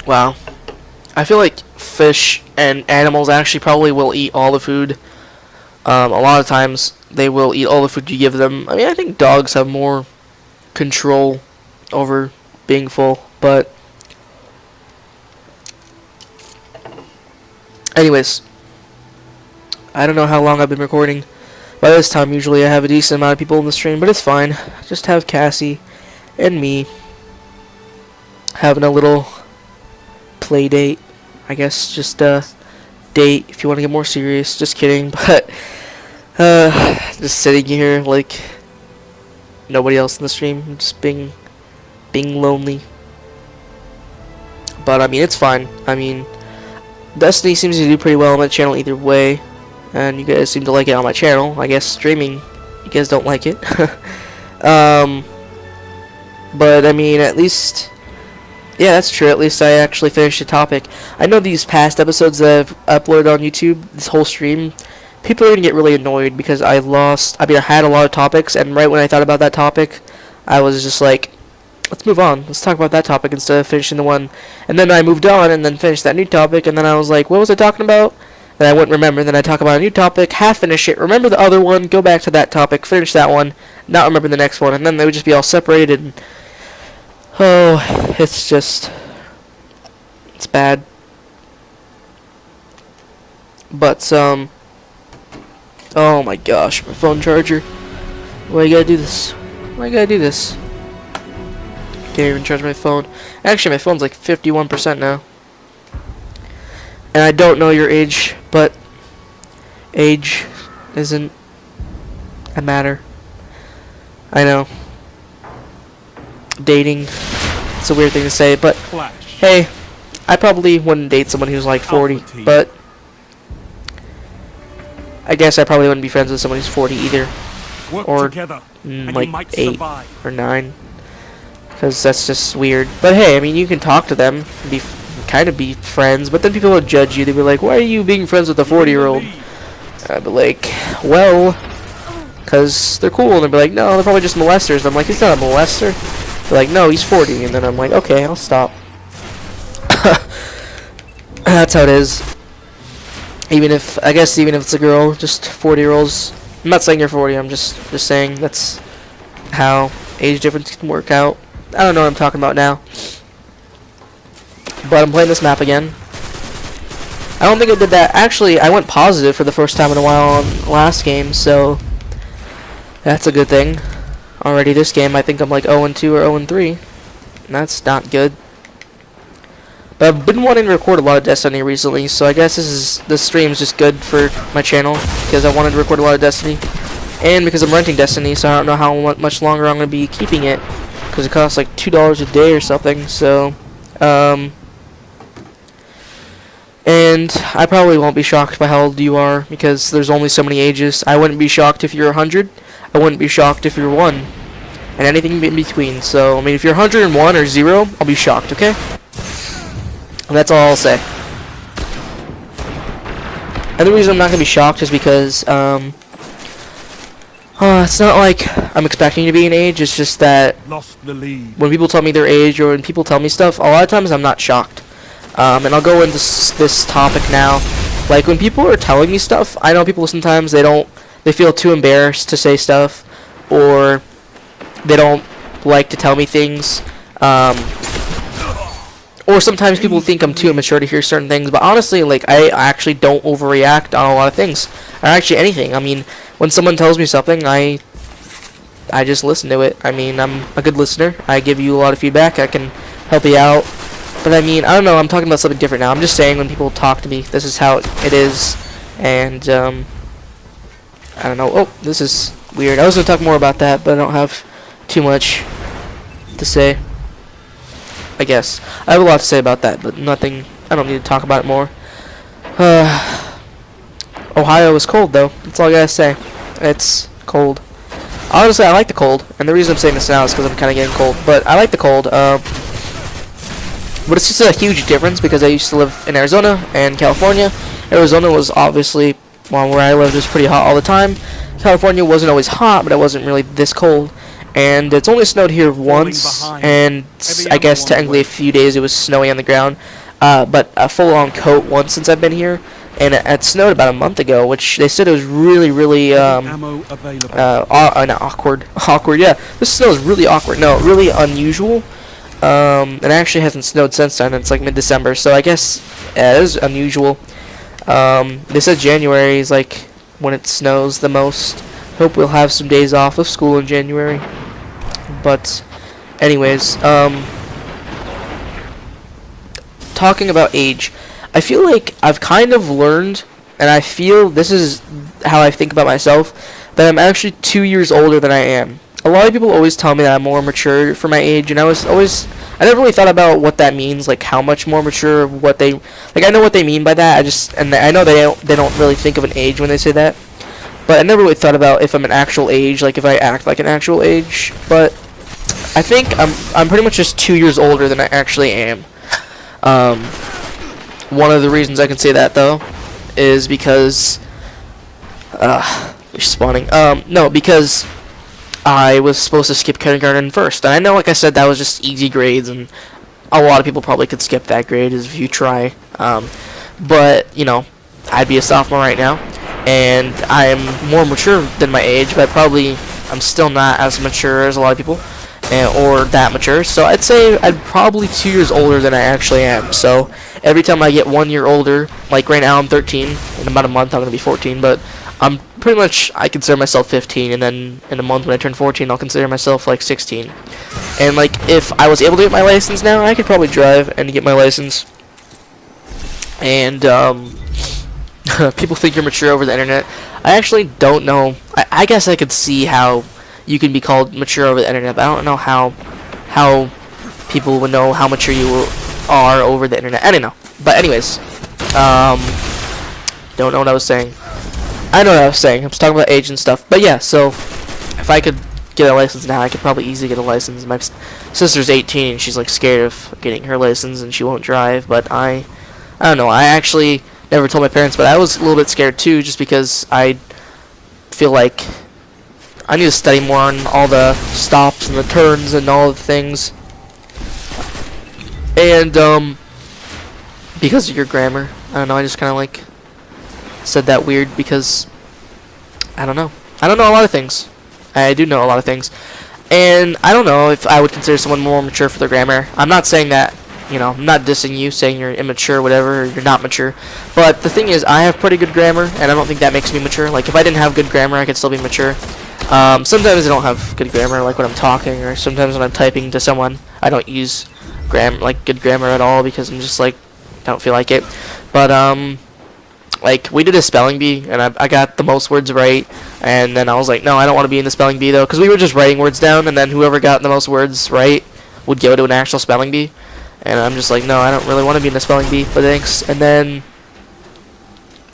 Wow. I feel like fish and animals actually probably will eat all the food. A lot of times they will eat all the food you give them. I mean, I think dogs have more control over being full, but anyways, I don't know how long I've been recording. By this time, usually I have a decent amount of people in the stream, but it's fine. Just have Cassie and me having a little play date. I guess just a date if you want to get more serious. Just kidding, but just sitting here like nobody else in the stream, just being lonely. But I mean, it's fine. I mean, Destiny seems to do pretty well on my channel either way, and you guys seem to like it on my channel. I guess streaming, you guys don't like it. But I mean, at least, yeah, that's true. At least I actually finished the topic. I know these past episodes that I've uploaded on YouTube, this whole stream, people are gonna get really annoyed because I had a lot of topics, and right when I thought about that topic, I was just like, let's move on. Let's talk about that topic instead of finishing the one. And then I moved on and then finished that new topic, and then I was like, what was I talking about? And I wouldn't remember. And then I talk about a new topic, half finish it, remember the other one, go back to that topic, finish that one, not remember the next one, and then they would just be all separated. And, oh, it's bad. But, oh my gosh, my phone charger. Why you gotta do this? Why you gotta do this? Can't even charge my phone. Actually, my phone's like 51% now. And I don't know your age, but age isn't a matter. I know. Dating, it's a weird thing to say, but hey, I probably wouldn't date someone who's like 40, but I guess I probably wouldn't be friends with someone who's 40 either. Or like 8 or 9. Because that's just weird. But hey, I mean, you can talk to them, kind of be friends, but then people will judge you. They'll be like, why are you being friends with a 40-year-old? I'd be like, well, because they're cool. And they'll be like, no, they're probably just molesters. And I'm like, he's not a molester. They're like, no, he's 40. And then I'm like, okay, I'll stop. That's how it is. I guess even if it's a girl, just 40-year-olds. I'm not saying you're 40, I'm just saying that's how age difference can work out. I don't know what I'm talking about now. But I'm playing this map again. I don't think I did that. Actually, I went positive for the first time in a while on last game, so that's a good thing. Already this game, I think I'm like 0-2 or 0-3. And that's not good. But I've been wanting to record a lot of Destiny recently, so I guess this stream is just good for my channel, because I wanted to record a lot of Destiny. And because I'm renting Destiny, so I don't know how much longer I'm going to be keeping it. Because it costs like $2 a day or something, so, and I probably won't be shocked by how old you are, because there's only so many ages. I wouldn't be shocked if you're 100, I wouldn't be shocked if you're 1, and anything in between. So, I mean, if you're 101 or 0, I'll be shocked, okay? And that's all I'll say. And the reason I'm not going to be shocked is because, it's not like I'm expecting to be an age, it's just that when people tell me their age or when people tell me stuff, a lot of times I'm not shocked. And I'll go into this topic now. Like, when people are telling me stuff, I know people sometimes they feel too embarrassed to say stuff, or they don't like to tell me things, or sometimes people think I'm too immature to hear certain things, but honestly, like, I actually don't overreact on a lot of things, or actually anything. I mean, when someone tells me something, I just listen to it. I mean, I'm a good listener. I give you a lot of feedback. I can help you out. But I mean, I don't know. I'm talking about something different now. I'm just saying when people talk to me, this is how it is. And, I don't know. Oh, this is weird. I was going to talk more about that, but I don't have too much to say. I guess. I have a lot to say about that, but nothing. I don't need to talk about it more. Ohio is cold, though. That's all I gotta say. It's cold. Honestly, I like the cold, and the reason I'm saying this now is because I'm kind of getting cold. But I like the cold. But it's just a huge difference because I used to live in Arizona and California. Arizona was obviously, well, where I lived was pretty hot all the time. California wasn't always hot, but it wasn't really this cold. and it's only snowed here once, and I guess technically a few days it was snowy on the ground, but a full-on coat once since I've been here, and it snowed about a month ago, which they said it was really not awkward. Awkward, yeah. This snow is really awkward. No, really unusual. It actually hasn't snowed since then. It's like mid-December, so I guess it is unusual. They said January is like when it snows the most. Hope we'll have some days off of school in January. But anyways, talking about age, I feel like I've kind of learned, and I feel this is how I think about myself, that I'm actually 2 years older than I am. A lot of people always tell me that I'm more mature for my age, and I never really thought about what that means, like how much more mature, I know what they mean by that. I know they don't really think of an age when they say that, but I never really thought about if I'm an actual age, like if I act like an actual age. But I think I'm pretty much just 2 years older than I actually am. One of the reasons I can say that though is because spawning. No, because I was supposed to skip kindergarten first, and I know, like I said, that was just easy grades, and a lot of people probably could skip that grade if you try. But you know, I'd be a sophomore right now, and I'm more mature than my age, but I'm still not as mature as a lot of people, or that mature. So I'd say I'm probably 2 years older than I actually am. So every time I get 1 year older, like right now I'm 13, in about a month I'm gonna be 14, but I'm pretty much, I consider myself 15, and then in a month when I turn 14, I'll consider myself like 16. And like, if I was able to get my license now, I could probably drive and get my license. And people think you're mature over the internet. I actually don't know. I guess I could see how you can be called mature over the internet, but I don't know how people would know how mature you are over the internet. I don't know. But anyways, don't know what I was saying. I know what I was saying. I was talking about age and stuff. But yeah, so if I could get a license now, I could probably easily get a license. My sister's 18, and she's like scared of getting her license, and she won't drive. But I don't know. I actually never told my parents, but I was a little bit scared too, just because I feel like I need to study more on all the stops and the turns and all the things. And because of your grammar, I don't know. I just kind of like said that weird because I don't know. I don't know a lot of things. I do know a lot of things, and I don't know if I would consider someone more mature for their grammar. I'm not saying that, you know, I'm not dissing you, saying you're immature, or whatever, or you're not mature. But the thing is, I have pretty good grammar, and I don't think that makes me mature. Like, if I didn't have good grammar, I could still be mature. Sometimes I don't have good grammar, like when I'm talking, or sometimes when I'm typing to someone, I don't use good grammar at all because I'm just like, don't feel like it. But like, we did a spelling bee, and I got the most words right, and then I was like, no, I don't want to be in the spelling bee, though, because we were just writing words down, and then whoever got the most words right would go to an actual spelling bee, and I'm just like, no, I don't really want to be in the spelling bee, but thanks. And then,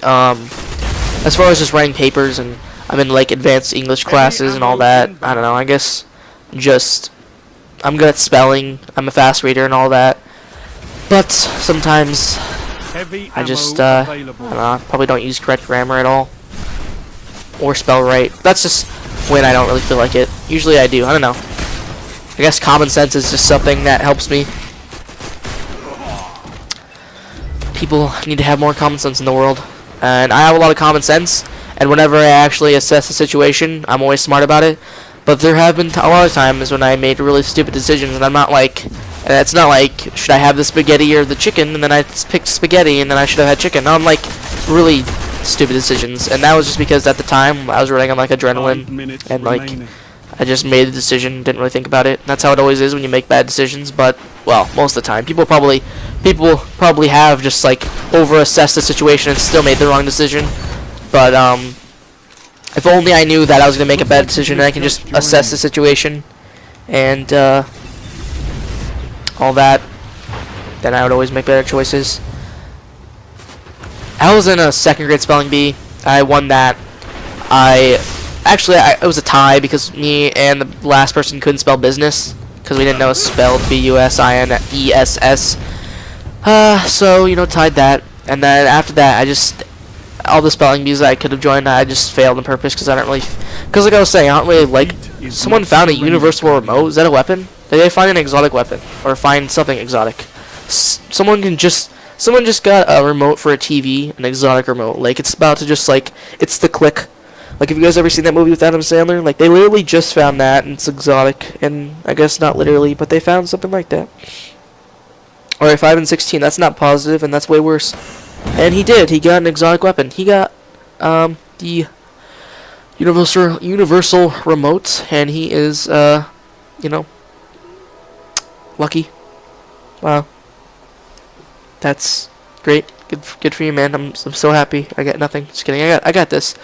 as far as just writing papers, and I'm in, like, advanced English classes and all that, I don't know, I guess just, I'm good at spelling, I'm a fast reader and all that, but sometimes I just, I don't know, I probably don't use correct grammar at all, or spell right. That's just when I don't really feel like it. Usually I do, I don't know. I guess common sense is just something that helps me. People need to have more common sense in the world, and I have a lot of common sense, and whenever I actually assess a situation, I'm always smart about it. But there have been a lot of times when I made really stupid decisions, and I'm not like, and it's not like, should I have the spaghetti or the chicken, and then I picked spaghetti, and then I should have had chicken. No, I'm like, really stupid decisions, and that was just because at the time I was running on like adrenaline, and like, I just made the decision, didn't really think about it. And that's how it always is when you make bad decisions. But well, most of the time, people probably have just like over-assessed the situation and still made the wrong decision. But if only I knew that I was gonna make a bad decision, and I can just assess the situation and all that, then I would always make better choices. I was in a second grade spelling bee. I won that. It was a tie because me and the last person couldn't spell business because we didn't know it's spelled B-U-S-I-N-E-S-S. So, you know, tied that. And then after that, all the spelling bees that I could have joined, I just failed on purpose because I don't really, because like I was saying, I don't really like Someone found a universal remote. Is that a weapon? Did they find an exotic weapon or find something exotic? Someone just got a remote for a TV, an exotic remote. Like it's about to just like it's the Click. Like, have you guys ever seen that movie with Adam Sandler? Like, they literally just found that, and it's exotic. And I guess not literally, but they found something like that. Alright, 5 and 16. That's not positive, and that's way worse. And he did. He got an exotic weapon. He got the universal remote, and he is, you know, lucky. Wow. That's great. Good for you, man. I'm so happy. I got nothing. Just kidding. I got this.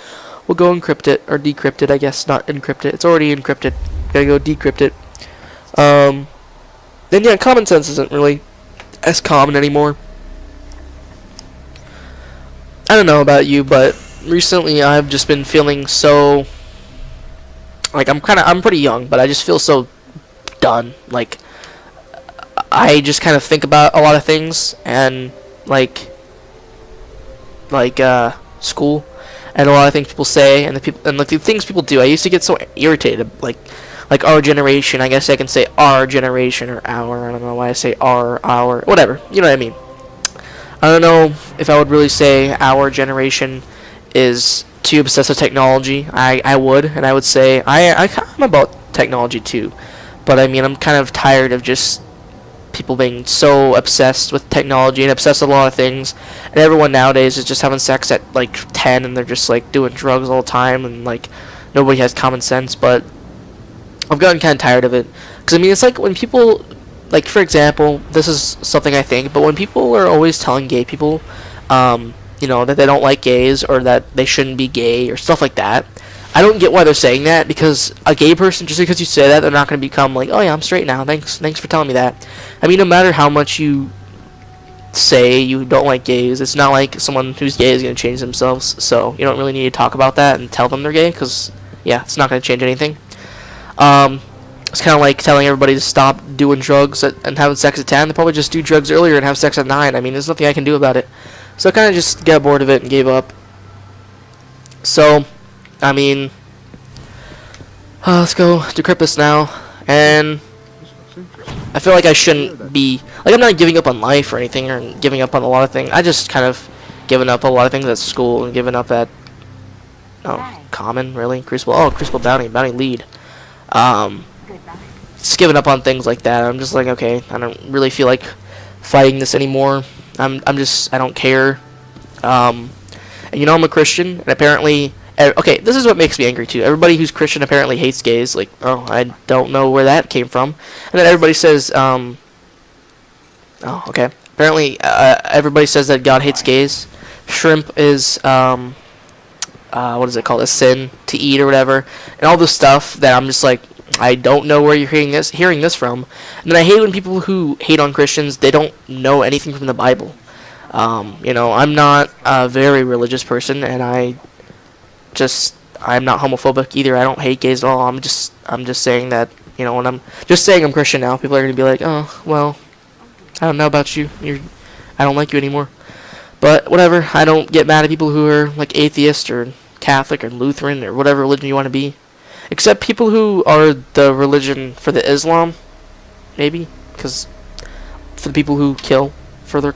We'll go encrypt it, or decrypt it, I guess, not encrypt it. It's already encrypted. Gotta go decrypt it. Then yeah, common sense isn't really as common anymore. I don't know about you, but recently I've just been feeling so, like, I'm pretty young, but I just feel so done. Like, I just kind of think about a lot of things, and like school, and a lot of things people say, and like the things people do. I used to get so irritated, like our generation. I guess I can say our generation or our. I don't know why I say our, whatever. You know what I mean? I don't know if I would really say our generation is too obsessed with technology. I would, and I would say I'm about technology too, but I mean I'm kind of tired of just people being so obsessed with technology and obsessed with a lot of things, and everyone nowadays is just having sex at like 10, and they're just like doing drugs all the time, and like nobody has common sense. But I've gotten kind of tired of it, because I mean it's like when people, like for example, this is something I think, but when people are always telling gay people you know, that they don't like gays, or that they shouldn't be gay, or stuff like that, I don't get why they're saying that, because a gay person, just because you say that, they're not going to become like, oh yeah, I'm straight now, thanks for telling me that. I mean, no matter how much you say you don't like gays, it's not like someone who's gay is going to change themselves, so you don't really need to talk about that and tell them they're gay, because, yeah, it's not going to change anything. It's kind of like telling everybody to stop doing drugs and having sex at 10. They probably just do drugs earlier and have sex at 9. I mean, there's nothing I can do about it. So I kind of just got bored of it and gave up. So, I mean, let's go decrypt this now, and I feel like I shouldn't be, like, I'm not giving up on life or anything, or giving up on a lot of things. I just kind of given up a lot of things at school, and given up at, common, really, Crucible, Crucible Bounty lead, just giving up on things like that. I'm just like, okay, I don't really feel like fighting this anymore. I don't care, and you know I'm a Christian, and apparently, okay, this is what makes me angry too. Everybody who's Christian apparently hates gays. Like, oh, I don't know where that came from. And then everybody says, oh, okay. Apparently, everybody says that God hates gays. Shrimp is, what is it called? A sin to eat or whatever. And all this stuff that I'm just like, I don't know where you're hearing this from. And then I hate when people who hate on Christians, they don't know anything from the Bible. You know, I'm not a very religious person, and I'm not homophobic either. I don't hate gays at all. I'm just saying that, you know, when I'm just saying I'm Christian now, people are going to be like, oh, well, I don't know about you. I don't like you anymore. But whatever. I don't get mad at people who are like atheist or Catholic or Lutheran or whatever religion you want to be. Except people who are the religion for the Islam, maybe, because for the people who kill for their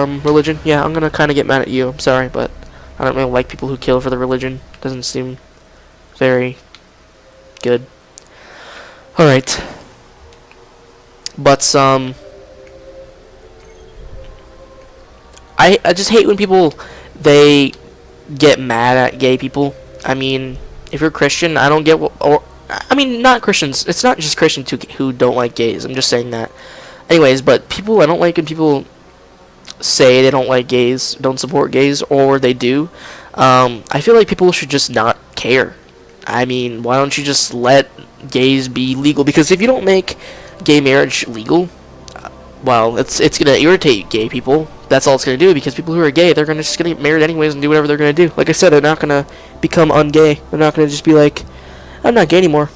religion, yeah, I'm gonna kind of get mad at you. I'm sorry, but I don't really like people who kill for the religion. Doesn't seem very good. All right, but I just hate when people they get mad at gay people. I mean, if you're Christian, I don't get I mean, not Christians. It's not just Christians who don't like gays. I'm just saying that. Anyways, but I don't like when people say they don't like gays, don't support gays, or they do. I feel like people should just not care. I mean, why don't you just let gays be legal? Because if you don't make gay marriage legal, well, it's gonna irritate gay people. That's all it's gonna do, because people who are gay, they're just gonna get married anyways and do whatever they're gonna do. Like I said, they're not gonna become ungay. They're not gonna just be like, I'm not gay anymore.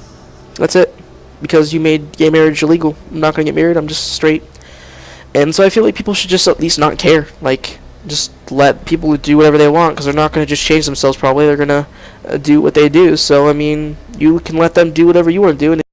That's it. Because you made gay marriage illegal, I'm not gonna get married. I'm just straight. And so I feel like people should just at least not care. Like, just let people do whatever they want, because they're not going to just change themselves. Probably they're going to do what they do. So I mean, you can let them do whatever you want to do, and